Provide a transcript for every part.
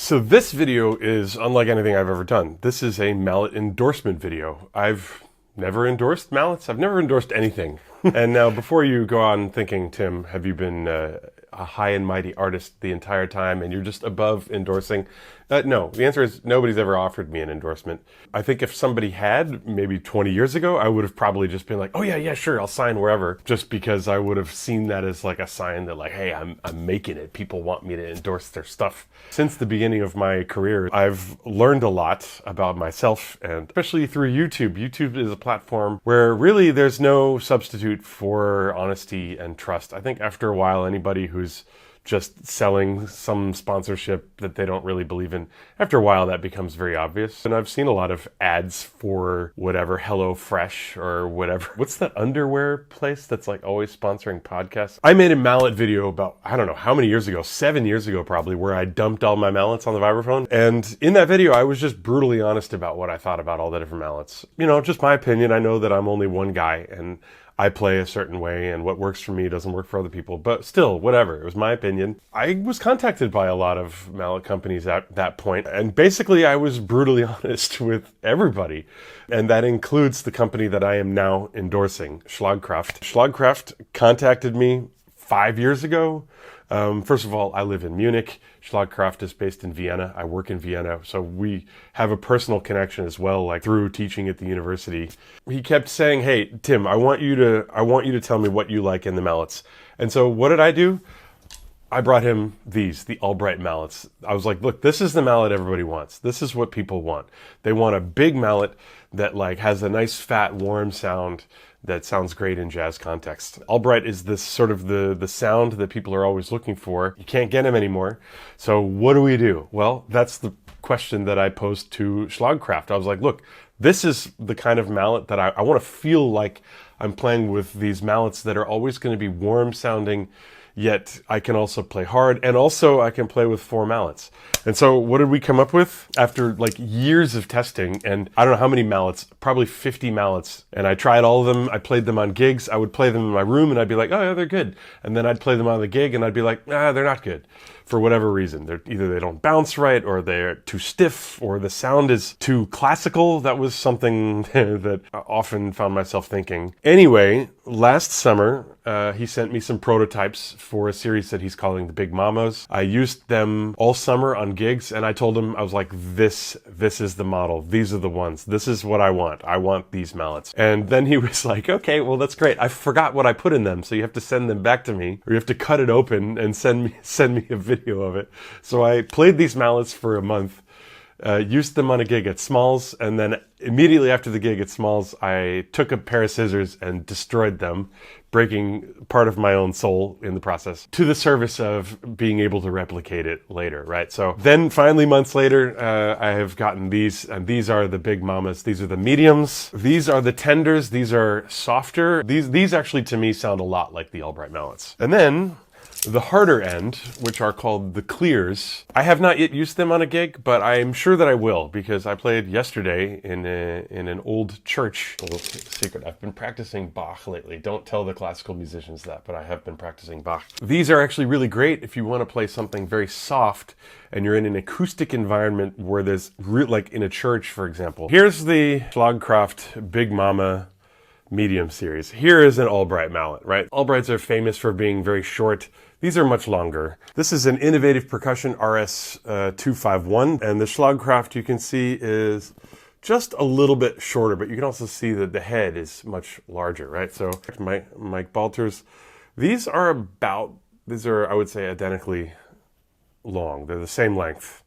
So this video is unlike anything I've ever done. This is a mallet endorsement video. I've never endorsed mallets. I've never endorsed anything. And now before you go on thinking, Tim, have you been a high and mighty artist the entire time and you're just above endorsing? No, the answer is nobody's ever offered me an endorsement. I think if somebody had, maybe 20 years ago, I would have probably just been like, oh yeah, sure, I'll sign wherever. Just because I would have seen that as like a sign that like, hey, I'm making it. People want me to endorse their stuff. Since the beginning of my career, I've learned a lot about myself, and especially through YouTube. YouTube is a platform where really there's no substitute for honesty and trust. I think after a while, anybody who's just selling some sponsorship that they don't really believe in, after a while that becomes very obvious. And I've seen a lot of ads for whatever, Hello Fresh or whatever. What's that underwear place that's like always sponsoring podcasts? I made a mallet video about, I don't know how many years ago, 7 years ago probably, where I dumped all my mallets on the Vibraphone. And in that video, I was just brutally honest about what I thought about all the different mallets. You know, just my opinion. I know that I'm only one guy and I play a certain way, and what works for me doesn't work for other people. But still, whatever. It was my opinion. I was contacted by a lot of mallet companies at that point, and basically I was brutally honest with everybody. And that includes the company that I am now endorsing, Schlagkraft. Schlagkraft contacted me 5 years ago. First of all, I live in Munich. Schlagkraft is based in Vienna. I work in Vienna, so we have a personal connection as well, like through teaching at the university. He kept saying, "Hey, Tim, I want you to tell me what you like in the mallets." And so what did I do? I brought him the Albright mallets. I was like, look, this is the mallet everybody wants. This is what people want. They want a big mallet that like has a nice fat warm sound that sounds great in jazz context. Albright is this sort of the sound that people are always looking for. You can't get them anymore. So what do? Well, that's the question that I posed to Schlagkraft. I was like, look, this is the kind of mallet that I want to feel like I'm playing with these mallets that are always going to be warm sounding, yet I can also play hard, and also I can play with 4 mallets. And so what did we come up with? After like years of testing, and I don't know how many mallets, probably 50 mallets, and I tried all of them. I played them on gigs. I would play them in my room and I'd be like, oh yeah, they're good. And then I'd play them on the gig and I'd be like, they're not good. For whatever reason. Either they don't bounce right, or they're too stiff, or the sound is too classical. That was something that I often found myself thinking. Anyway, last summer, he sent me some prototypes for a series that he's calling the Big Mamas. I used them all summer on gigs, and I told him, I was like, this is the model. These are the ones. This is what I want. I want these mallets. And then he was like, okay, well, that's great. I forgot what I put in them, so you have to send them back to me, or you have to cut it open and send me a video of it. So I played these mallets for a month, used them on a gig at Smalls, and then immediately after the gig at Smalls, I took a pair of scissors and destroyed them, breaking part of my own soul in the process, to the service of being able to replicate it later, right? So then finally months later, I have gotten these, and these are the Big Mamas. These are the mediums. These are the tenders. These are softer. These actually to me sound a lot like the Albright mallets. And then the harder end, which are called the clears. I have not yet used them on a gig, but I'm sure that I will, because I played yesterday in an old church. A little secret, I've been practicing Bach lately. Don't tell the classical musicians that, but I have been practicing Bach. These are actually really great if you want to play something very soft and you're in an acoustic environment where there's, like in a church, for example. Here's the Schlagkraft Big Mama medium series. Here is an Albright mallet, right? Albrights are famous for being very short. These are much longer. This is an Innovative Percussion RS 251, and the Schlagkraft, you can see, is just a little bit shorter, but you can also see that the head is much larger, right? So Mike Balter's, these are, I would say, identically long. They're the same length,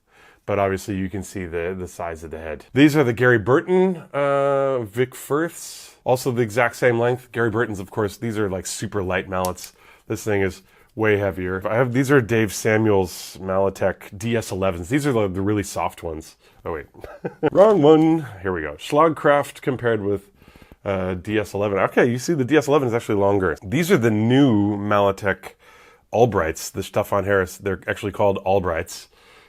but obviously you can see the size of the head. These are the Gary Burton Vic Firths, also the exact same length. Gary Burton's, of course, these are like super light mallets. This thing is way heavier. These are Dave Samuel's Malletech DS11s. These are the really soft ones. Oh wait, wrong one. Here we go. Schlagkraft compared with DS11. Okay, you see the DS11 is actually longer. These are the new Malletech Albrights, the Stefan Harris. They're actually called Albrights.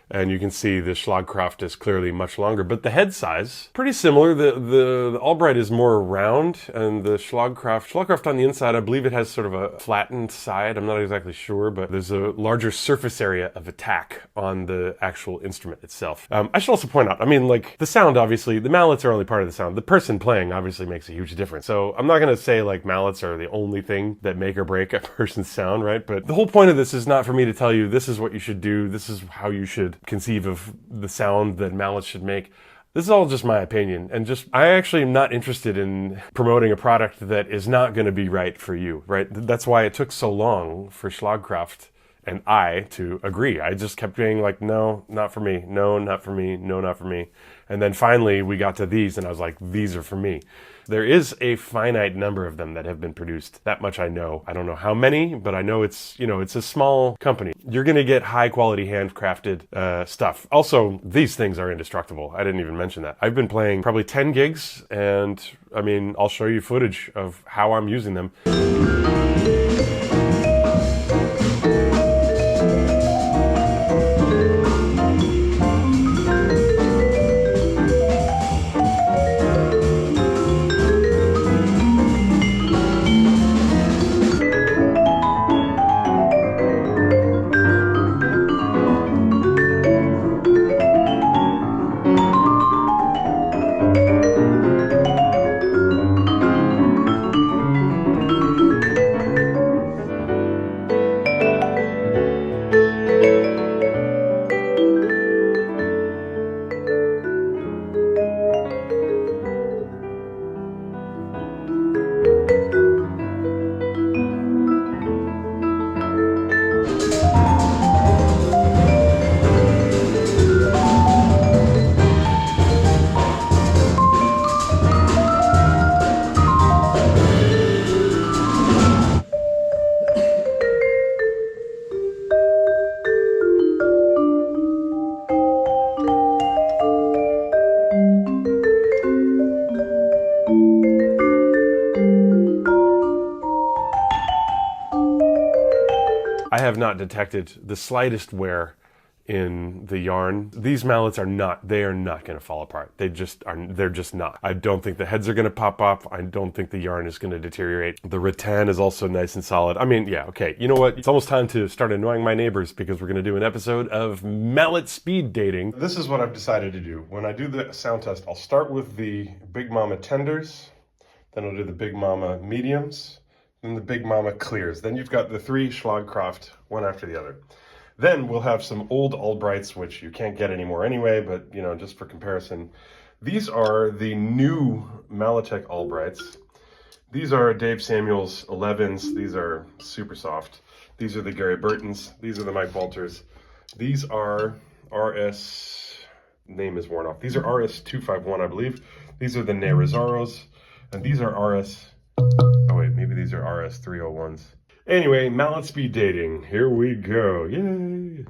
And you can see the Schlagkraft is clearly much longer, but the head size, pretty similar. The Albright is more round, and the Schlagkraft on the inside, I believe it has sort of a flattened side. I'm not exactly sure, but there's a larger surface area of attack on the actual instrument itself. I should also point out, I mean, like, the sound, obviously, the mallets are only part of the sound. The person playing obviously makes a huge difference. So I'm not going to say, like, mallets are the only thing that make or break a person's sound, right? But the whole point of this is not for me to tell you this is what you should do, this is how you should conceive of the sound that mallets should make. This is all just my opinion, and I actually am not interested in promoting a product that is not going to be right for you, right? That's why it took so long for Schlagkraft and I to agree. I just kept being like, no, not for me, no, not for me, no, not for me. And then finally we got to these, and I was like, these are for me. There is a finite number of them that have been produced. That much I know. I don't know how many, but I know it's a small company. You're going to get high quality handcrafted stuff. Also, these things are indestructible. I didn't even mention that. I've been playing probably 10 gigs, and I mean, I'll show you footage of how I'm using them. I have not detected the slightest wear in the yarn. These mallets are not going to fall apart. They're just not. I don't think the heads are going to pop off. I don't think the yarn is going to deteriorate. The rattan is also nice and solid. I mean, yeah, okay. You know what? It's almost time to start annoying my neighbors because we're going to do an episode of mallet speed dating. This is what I've decided to do. When I do the sound test, I'll start with the Big Mama tenders, then I'll do the Big Mama mediums, and the Big Mama clears. Then you've got the 3 Schlagkraft, one after the other. Then we'll have some old Albrights, which you can't get anymore anyway, but just for comparison. These are the new Malletech Albrights. These are Dave Samuels 11s. These are super soft. These are the Gary Burtons. These are the Mike Walters. These are RS, name is worn off. These are RS 251, I believe. These are the Nerizaros, and these are RS, oh wait, maybe these are RS 301s. Anyway, mallet speed dating. Here we go. Yay!